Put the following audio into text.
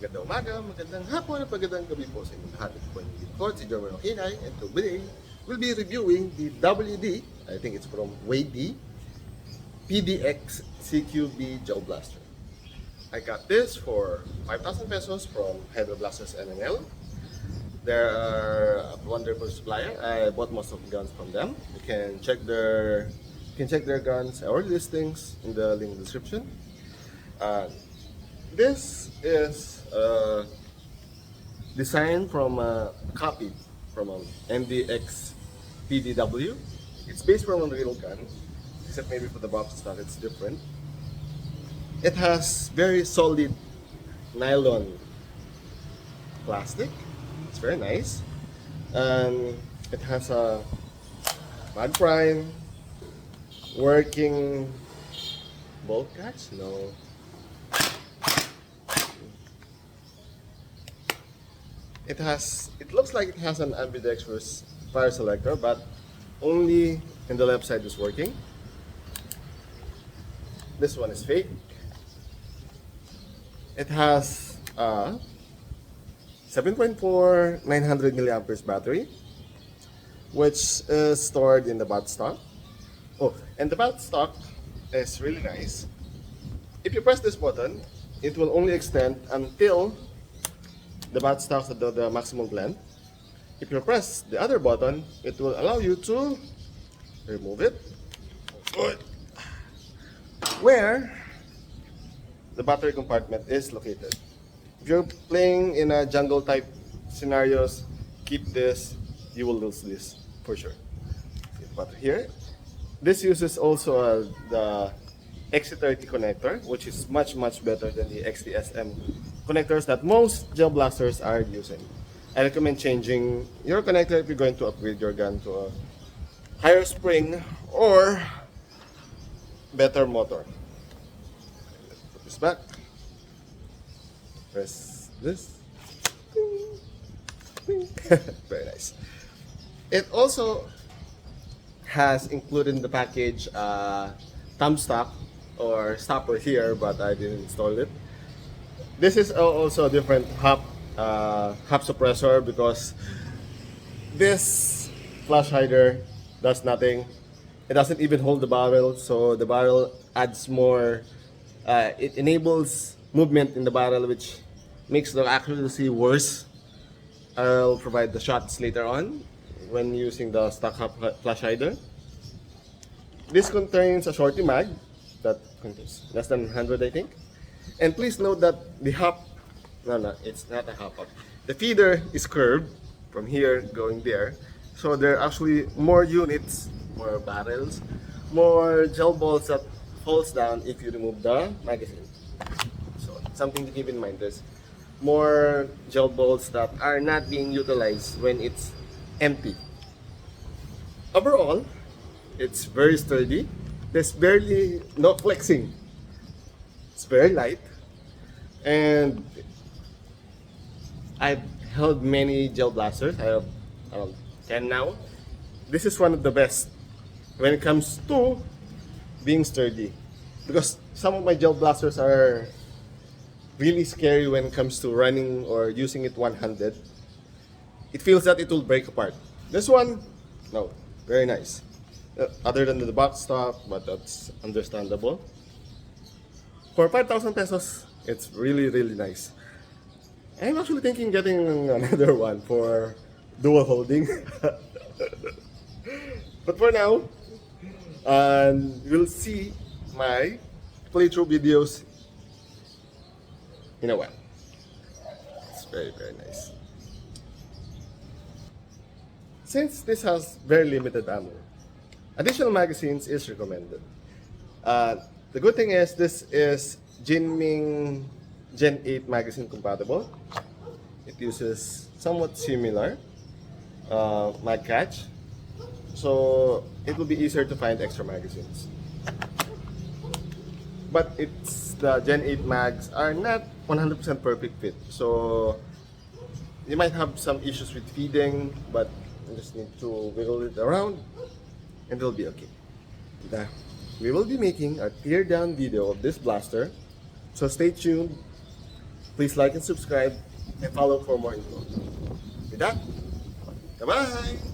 Magandang umaga, magandang hapon, at magandang gabi po sa inyong lahat. Ito po yung lingkod, si WeiDi, and today we'll be reviewing the WD, I think it's from WeiDi PDX CQB Gel Blaster. I got this for 5,000 pesos from Hydro Blasters NNL. They're a wonderful supplier. I bought most of the guns from them. You can check their guns or listings in the link description. This is designed from a copy from an MDX PDW. It's based from a real gun, except maybe for the box stuff it's different. It has very solid nylon plastic. It's very nice, and it has a mag prime, working bolt catch. No. It looks like it has an ambidextrous fire selector, but only in the left side is working. This one is fake. It has a 7.4 900 milliamperes battery, which is stored in the buttstock. Oh, and the buttstock is really nice. If you press this button, it will only extend until the buttstock at the maximum length. If you press the other button, it will allow you to remove it where the battery compartment is located. If you're playing in a jungle type scenarios, keep this, you will lose this for sure. But here, this uses also the XT30 connector, which is much better than the XTSM connectors that most gel blasters are using. I recommend changing your connector if you're going to upgrade your gun to a higher spring or better motor. Put this back. Press this. Very nice. It also has included in the package thumb stop or stopper here, but I didn't install it. This is also a different hop suppressor because this flash hider does nothing. It doesn't even hold the barrel, so the barrel adds more. It enables movement in the barrel, which makes the accuracy worse. I'll provide the shots later on when using the stock hop flash hider. This contains a shorty mag that contains less than 100, I think. And please note that the hop, no, it's not a hop. The feeder is curved from here going there. So there are actually more units, more barrels, more gel balls that falls down if you remove the magazine. So something to keep in mind. There's more gel balls that are not being utilized when it's empty. Overall, it's very sturdy. There's barely no flexing. It's very light, and I've held many gel blasters. I have around 10 now. This is one of the best when it comes to being sturdy, because some of my gel blasters are really scary when it comes to running or using it one-handed. It feels that it will break apart. This one, no, very nice. Other than the box stop, but that's understandable. For 5,000 pesos, it's really nice. I'm actually thinking getting another one for dual holding. But for now, you'll see my playthrough videos in a while. It's very nice. Since this has very limited ammo, additional magazines is recommended. The good thing is this is Jinming Gen 8 magazine compatible. It uses somewhat similar mag catch, so it will be easier to find extra magazines. But the Gen 8 mags are not 100% perfect fit, so you might have some issues with feeding, but you just need to wiggle it around and it'll be okay. We will be making a teardown video of this blaster, so stay tuned Please like and subscribe and follow for more info. With that, bye-bye!